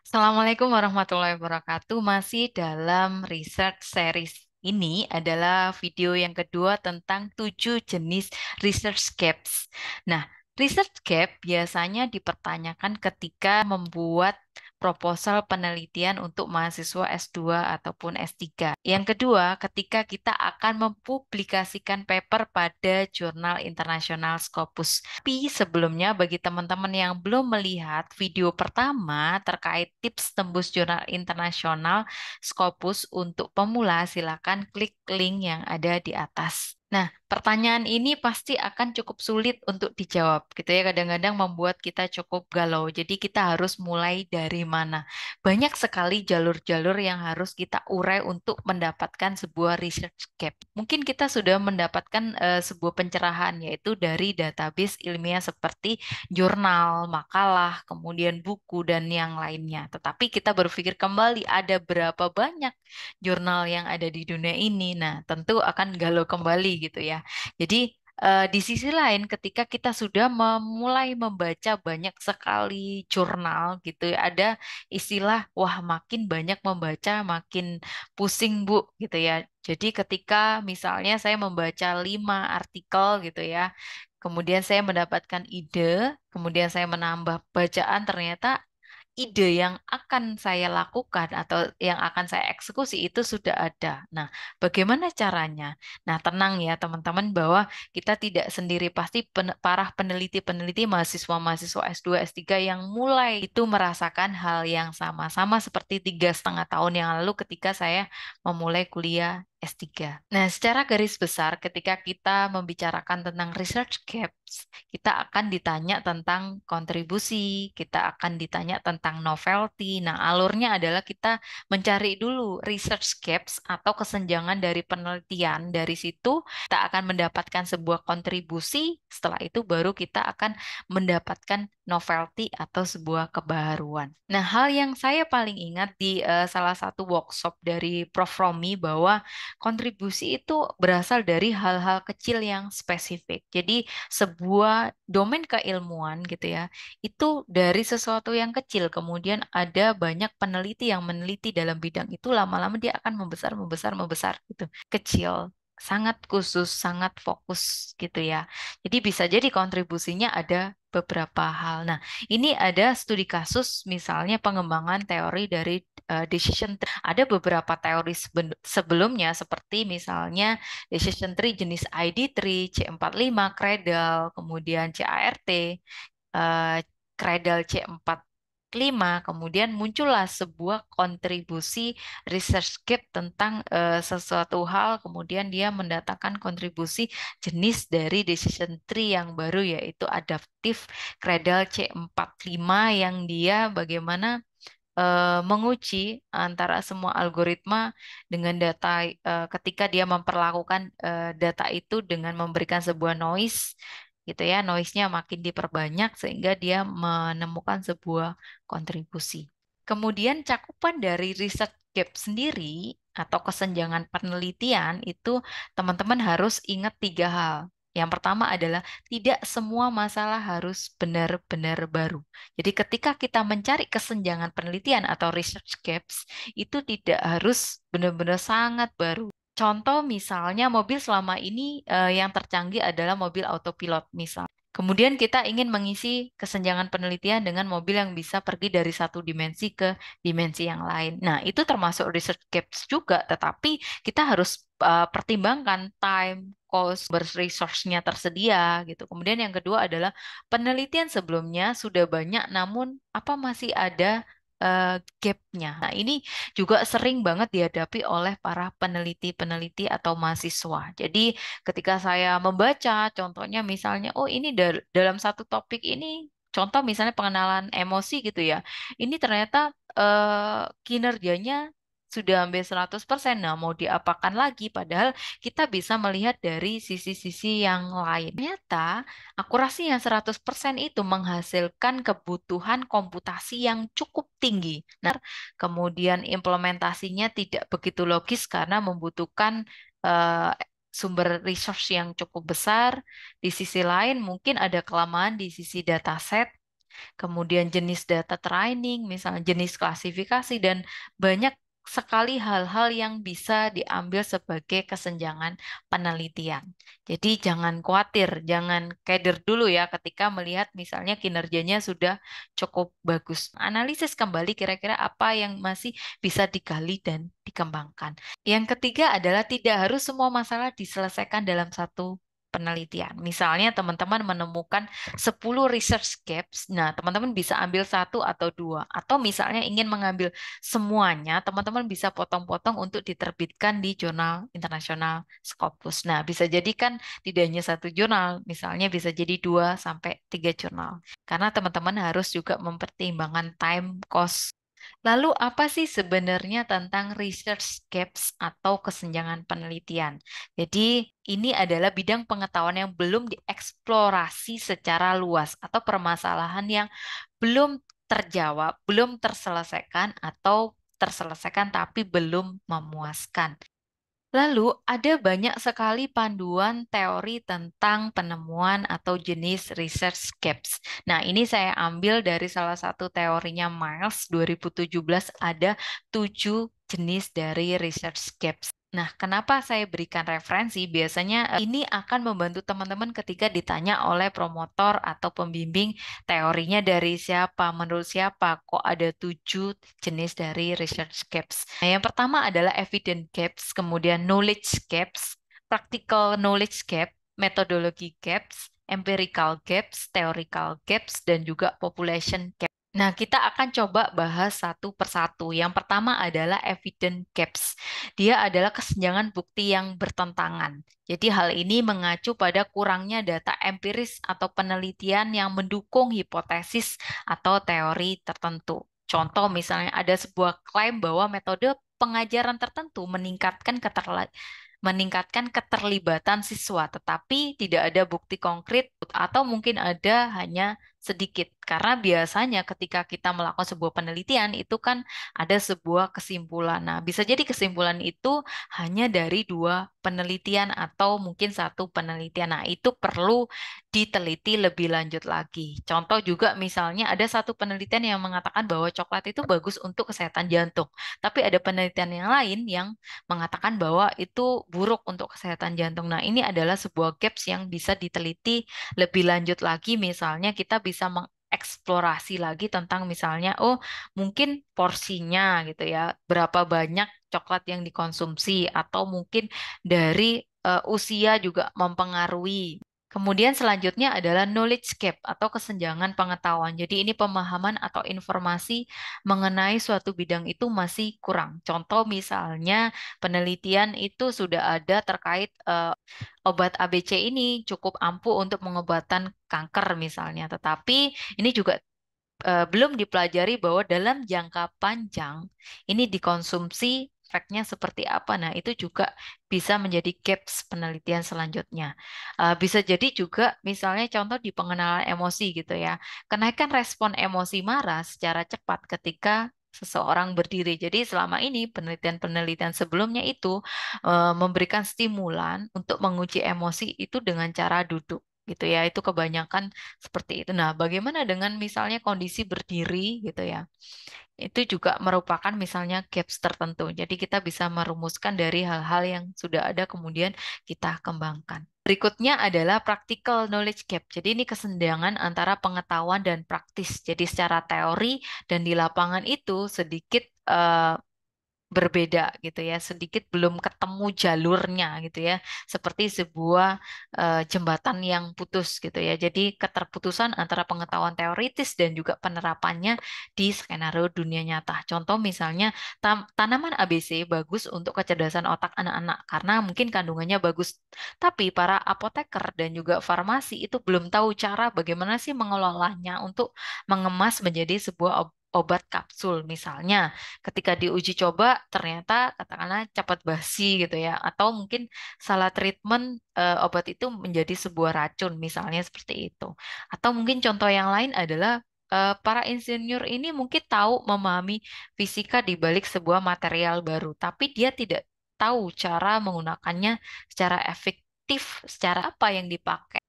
Assalamualaikum warahmatullahi wabarakatuh. Masih dalam research series ini adalah video yang kedua tentang 7 jenis research gaps. Nah, research gap biasanya dipertanyakan ketika membuat proposal penelitian untuk mahasiswa S2 ataupun S3. Yang kedua, ketika kita akan mempublikasikan paper pada jurnal internasional Scopus. Tapi sebelumnya bagi teman-teman yang belum melihat video pertama terkait tips tembus jurnal internasional Scopus untuk pemula, silakan klik link yang ada di atas. Nah, pertanyaan ini pasti akan cukup sulit untuk dijawab, gitu ya. Kadang-kadang membuat kita cukup galau. Jadi kita harus mulai dari mana? Banyak sekali jalur-jalur yang harus kita urai untuk mendapatkan sebuah research gap. Mungkin kita sudah mendapatkan sebuah pencerahan, yaitu dari database ilmiah seperti jurnal, makalah, kemudian buku, dan yang lainnya. Tetapi kita berpikir kembali, ada berapa banyak jurnal yang ada di dunia ini? Nah, tentu akan galau kembali gitu ya. Jadi, di sisi lain, ketika kita sudah memulai membaca banyak sekali jurnal gitu ya, ada istilah, wah makin banyak membaca, makin pusing Bu gitu ya. Jadi ketika misalnya saya membaca 5 artikel gitu ya, kemudian saya mendapatkan ide, kemudian saya menambah bacaan, ternyata ide yang akan saya lakukan atau yang akan saya eksekusi itu sudah ada. Nah, bagaimana caranya? Nah, tenang ya teman-teman bahwa kita tidak sendiri. Pasti para peneliti-peneliti mahasiswa-mahasiswa S2, S3 yang mulai itu merasakan hal yang sama seperti 3,5 tahun yang lalu ketika saya memulai kuliah S3. Nah, secara garis besar ketika kita membicarakan tentang research gaps, kita akan ditanya tentang kontribusi, kita akan ditanya tentang novelty. Nah, alurnya adalah kita mencari dulu research gaps atau kesenjangan dari penelitian. Dari situ kita akan mendapatkan sebuah kontribusi, setelah itu baru kita akan mendapatkan novelty atau sebuah kebaharuan. Nah, hal yang saya paling ingat di salah satu workshop dari Prof. Romi bahwa kontribusi itu berasal dari hal-hal kecil yang spesifik. Jadi sebuah domain keilmuan gitu ya, itu dari sesuatu yang kecil, kemudian ada banyak peneliti yang meneliti dalam bidang itu, lama-lama dia akan membesar, membesar, membesar gitu. Kecil, sangat khusus, sangat fokus gitu ya. Jadi bisa jadi kontribusinya ada beberapa hal. Nah, ini ada studi kasus misalnya pengembangan teori dari decision tree. Ada beberapa teori sebelumnya seperti misalnya decision tree jenis ID tree, C45, Cradle, kemudian CART, Cradle C45, kemudian muncullah sebuah kontribusi research gap tentang sesuatu hal, kemudian dia mendatangkan kontribusi jenis dari decision tree yang baru yaitu adaptif Cradle C45 yang dia bagaimana menguji antara semua algoritma dengan data ketika dia memperlakukan data itu dengan memberikan sebuah noise gitu ya, noise-nya makin diperbanyak sehingga dia menemukan sebuah kontribusi. Kemudian cakupan dari research gap sendiri atau kesenjangan penelitian itu teman-teman harus ingat 3 hal. Yang pertama adalah tidak semua masalah harus benar-benar baru. Jadi ketika kita mencari kesenjangan penelitian atau research gaps, itu tidak harus benar-benar sangat baru. Contoh misalnya mobil selama ini yang tercanggih adalah mobil autopilot misal. Kemudian kita ingin mengisi kesenjangan penelitian dengan mobil yang bisa pergi dari satu dimensi ke dimensi yang lain. Nah, itu termasuk research gaps juga, tetapi kita harus pertimbangkan time, cost, resource-nya tersedia gitu. Kemudian yang kedua adalah penelitian sebelumnya sudah banyak, namun apa masih ada gap-nya. Nah, ini juga sering banget dihadapi oleh para peneliti-peneliti atau mahasiswa. Jadi, ketika saya membaca, contohnya misalnya, oh ini dalam satu topik ini, contoh misalnya pengenalan emosi gitu ya, ini ternyata kinerjanya sudah hampir 100%. Nah, mau diapakan lagi? Padahal kita bisa melihat dari sisi-sisi yang lain. Ternyata akurasi yang 100% itu menghasilkan kebutuhan komputasi yang cukup tinggi. Nah, kemudian implementasinya tidak begitu logis karena membutuhkan eh, sumber resource yang cukup besar. Di sisi lain mungkin ada kelemahan di sisi dataset. kemudian jenis data training, misalnya jenis klasifikasi, dan banyak sekali hal-hal yang bisa diambil sebagai kesenjangan penelitian. Jadi jangan khawatir, jangan keder dulu ya ketika melihat misalnya kinerjanya sudah cukup bagus. Analisis kembali kira-kira apa yang masih bisa digali dan dikembangkan. Yang ketiga adalah tidak harus semua masalah diselesaikan dalam satu penelitian. Misalnya teman-teman menemukan 10 research gaps, nah teman-teman bisa ambil satu atau dua. Atau misalnya ingin mengambil semuanya, teman-teman bisa potong-potong untuk diterbitkan di jurnal internasional Scopus. Nah, bisa jadi kan tidak hanya satu jurnal, misalnya bisa jadi 2 sampai 3 jurnal. Karena teman-teman harus juga mempertimbangkan time, cost. Lalu apa sih sebenarnya tentang research gaps atau kesenjangan penelitian? Jadi ini adalah bidang pengetahuan yang belum dieksplorasi secara luas atau permasalahan yang belum terjawab, belum terselesaikan atau terselesaikan tapi belum memuaskan. Lalu, ada banyak sekali panduan teori tentang penemuan atau jenis research gaps. Nah, ini saya ambil dari salah satu teorinya Miles 2017, ada 7 jenis dari research gaps. Nah, kenapa saya berikan referensi? Biasanya ini akan membantu teman-teman ketika ditanya oleh promotor atau pembimbing teorinya dari siapa, menurut siapa, kok ada 7 jenis dari research gaps. Nah, yang pertama adalah evidence gaps, kemudian knowledge gaps, practical knowledge gap, methodology gaps, empirical gaps, theoretical gaps, dan juga population gaps. Nah, kita akan coba bahas satu persatu. Yang pertama adalah evidence gaps. Dia adalah kesenjangan bukti yang bertentangan. Jadi hal ini mengacu pada kurangnya data empiris atau penelitian yang mendukung hipotesis atau teori tertentu. Contoh misalnya ada sebuah klaim bahwa metode pengajaran tertentu meningkatkan keterlibatan siswa, tetapi tidak ada bukti konkret atau mungkin ada hanya sedikit. Karena biasanya ketika kita melakukan sebuah penelitian itu kan ada sebuah kesimpulan. Nah, bisa jadi kesimpulan itu hanya dari dua penelitian atau mungkin satu penelitian. Nah, itu perlu diteliti lebih lanjut lagi. Contoh juga misalnya ada satu penelitian yang mengatakan bahwa coklat itu bagus untuk kesehatan jantung. Tapi ada penelitian yang lain yang mengatakan bahwa itu buruk untuk kesehatan jantung. Nah, ini adalah sebuah gaps yang bisa diteliti lebih lanjut lagi. Misalnya kita bisa mengeksplorasi lagi tentang misalnya, oh mungkin porsinya gitu ya, berapa banyak coklat yang dikonsumsi atau mungkin dari usia juga mempengaruhi. Kemudian selanjutnya adalah knowledge gap atau kesenjangan pengetahuan. Jadi ini pemahaman atau informasi mengenai suatu bidang itu masih kurang. Contoh misalnya penelitian itu sudah ada terkait obat ABC ini cukup ampuh untuk pengobatan kanker misalnya. Tetapi ini juga belum dipelajari bahwa dalam jangka panjang ini dikonsumsi efeknya seperti apa. Nah, itu juga bisa menjadi gaps penelitian selanjutnya. Bisa jadi juga misalnya contoh di pengenalan emosi gitu ya. Kenaikan respon emosi marah secara cepat ketika seseorang berdiri. Jadi selama ini penelitian-penelitian sebelumnya itu memberikan stimulan untuk menguji emosi itu dengan cara duduk gitu ya. Itu kebanyakan seperti itu. Nah, bagaimana dengan misalnya kondisi berdiri gitu ya? Itu juga merupakan misalnya gaps tertentu. Jadi kita bisa merumuskan dari hal-hal yang sudah ada kemudian kita kembangkan. Berikutnya adalah practical knowledge gap. Jadi ini kesenjangan antara pengetahuan dan praktis. Jadi secara teori dan di lapangan itu sedikit berbeda gitu ya, sedikit belum ketemu jalurnya gitu ya, seperti sebuah jembatan yang putus gitu ya. Jadi keterputusan antara pengetahuan teoritis dan juga penerapannya di skenario dunia nyata. Contoh misalnya tanaman ABC bagus untuk kecerdasan otak anak-anak karena mungkin kandungannya bagus, tapi para apoteker dan juga farmasi itu belum tahu cara bagaimana sih mengelolanya untuk mengemas menjadi sebuah obat kapsul misalnya ketika diuji coba ternyata katakanlah cepat basi gitu ya atau mungkin salah treatment obat itu menjadi sebuah racun misalnya seperti itu atau mungkin contoh yang lain adalah para insinyur ini mungkin tahu memahami fisika di balik sebuah material baru tapi dia tidak tahu cara menggunakannya secara efektif secara apa yang dipakai.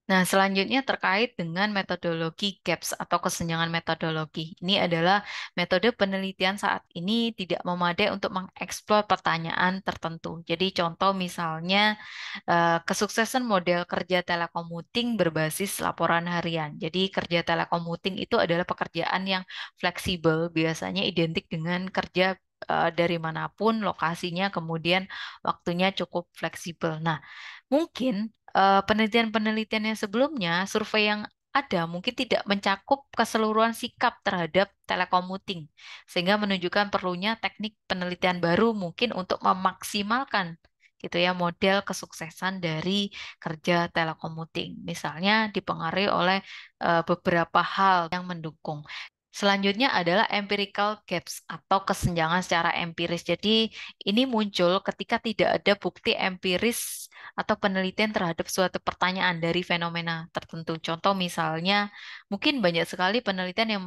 Nah, selanjutnya terkait dengan metodologi GAPS atau kesenjangan metodologi. Ini adalah metode penelitian saat ini tidak memadai untuk mengeksplor pertanyaan tertentu. Jadi contoh misalnya kesuksesan model kerja telekomuting berbasis laporan harian. Jadi kerja telekomuting itu adalah pekerjaan yang fleksibel, biasanya identik dengan kerja dari manapun lokasinya, kemudian waktunya cukup fleksibel. Nah, mungkin penelitian-penelitian yang sebelumnya, survei yang ada mungkin tidak mencakup keseluruhan sikap terhadap telekomuting, sehingga menunjukkan perlunya teknik penelitian baru mungkin untuk memaksimalkan gitu ya model kesuksesan dari kerja telekomuting. Misalnya dipengaruhi oleh beberapa hal yang mendukung. Selanjutnya adalah empirical gaps atau kesenjangan secara empiris. Jadi ini muncul ketika tidak ada bukti empiris atau penelitian terhadap suatu pertanyaan dari fenomena tertentu. Contoh misalnya, mungkin banyak sekali penelitian yang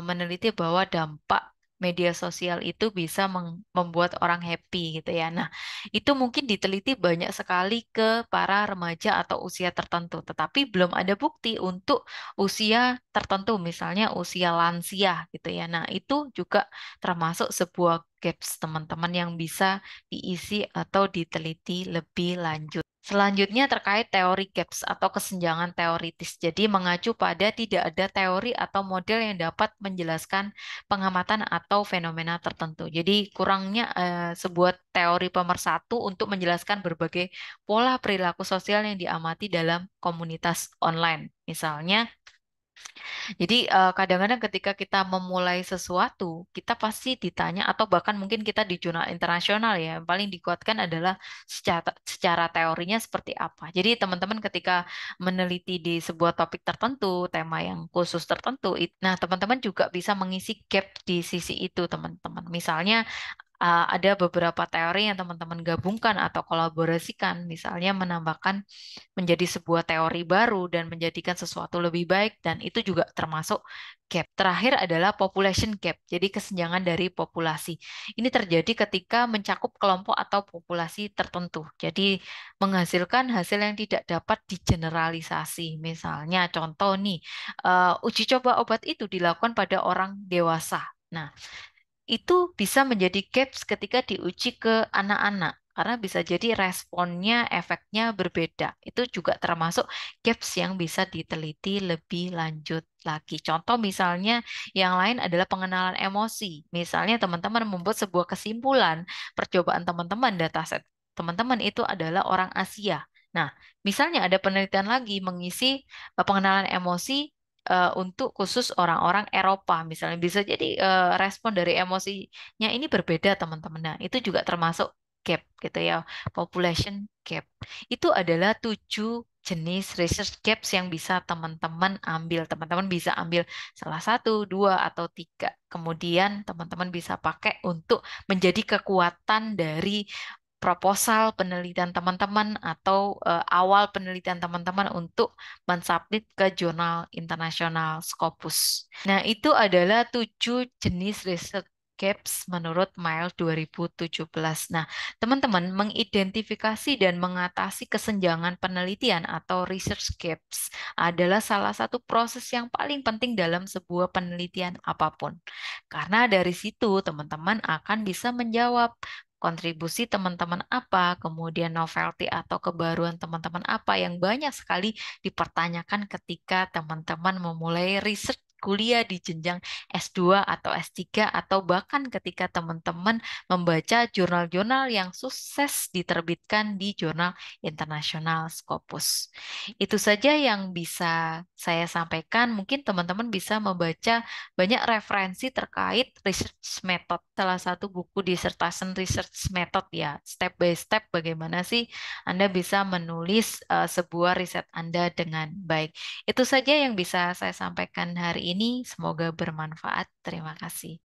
meneliti bahwa dampak media sosial itu bisa membuat orang happy gitu ya. Nah, itu mungkin diteliti banyak sekali ke para remaja atau usia tertentu, tetapi belum ada bukti untuk usia tertentu, misalnya usia lansia gitu ya. Nah, itu juga termasuk sebuah gaps teman-teman yang bisa diisi atau diteliti lebih lanjut. Selanjutnya terkait teori gaps atau kesenjangan teoritis. Jadi mengacu pada tidak ada teori atau model yang dapat menjelaskan pengamatan atau fenomena tertentu. Jadi kurangnya sebuah teori pemersatu untuk menjelaskan berbagai pola perilaku sosial yang diamati dalam komunitas online. Misalnya, jadi kadang-kadang ketika kita memulai sesuatu, kita pasti ditanya atau bahkan mungkin kita di jurnal internasional ya, yang paling dikuatkan adalah secara teorinya seperti apa. Jadi teman-teman ketika meneliti di sebuah topik tertentu, tema yang khusus tertentu, nah teman-teman juga bisa mengisi gap di sisi itu teman-teman. Misalnya ada beberapa teori yang teman-teman gabungkan atau kolaborasikan, misalnya menambahkan menjadi sebuah teori baru dan menjadikan sesuatu lebih baik, dan itu juga termasuk gap. Terakhir adalah population gap, jadi kesenjangan dari populasi. Ini terjadi ketika mencakup kelompok atau populasi tertentu. Jadi menghasilkan hasil yang tidak dapat digeneralisasi. Misalnya contoh nih, uji coba obat itu dilakukan pada orang dewasa. Nah, itu bisa menjadi gaps ketika diuji ke anak-anak karena bisa jadi responnya, efeknya berbeda. Itu juga termasuk gaps yang bisa diteliti lebih lanjut lagi. Contoh misalnya yang lain adalah pengenalan emosi. Misalnya teman-teman membuat sebuah kesimpulan, percobaan teman-teman, dataset teman-teman itu adalah orang Asia. Nah, misalnya ada penelitian lagi mengisi pengenalan emosi untuk khusus orang-orang Eropa misalnya bisa jadi respon dari emosinya ini berbeda teman-teman. Nah, itu juga termasuk gap gitu ya, population gap. Itu adalah 7 jenis research gaps yang bisa teman-teman ambil. Teman-teman bisa ambil salah satu, dua, atau tiga. Kemudian teman-teman bisa pakai untuk menjadi kekuatan dari proposal penelitian teman-teman atau awal penelitian teman-teman untuk mensubmit ke jurnal internasional Scopus. Nah, itu adalah 7 jenis research gaps menurut Miles 2017. Nah, teman-teman mengidentifikasi dan mengatasi kesenjangan penelitian atau research gaps adalah salah satu proses yang paling penting dalam sebuah penelitian apapun. Karena dari situ teman-teman akan bisa menjawab kontribusi teman-teman apa, kemudian novelty atau kebaruan teman-teman apa yang banyak sekali dipertanyakan ketika teman-teman memulai riset kuliah di jenjang S2 atau S3 atau bahkan ketika teman-teman membaca jurnal-jurnal yang sukses diterbitkan di jurnal internasional Scopus. Itu saja yang bisa saya sampaikan. Mungkin teman-teman bisa membaca banyak referensi terkait research method. Salah satu buku dissertation research method ya, step by step bagaimana sih Anda bisa menulis sebuah riset Anda dengan baik. Itu saja yang bisa saya sampaikan hari ini. Semoga bermanfaat. Terima kasih.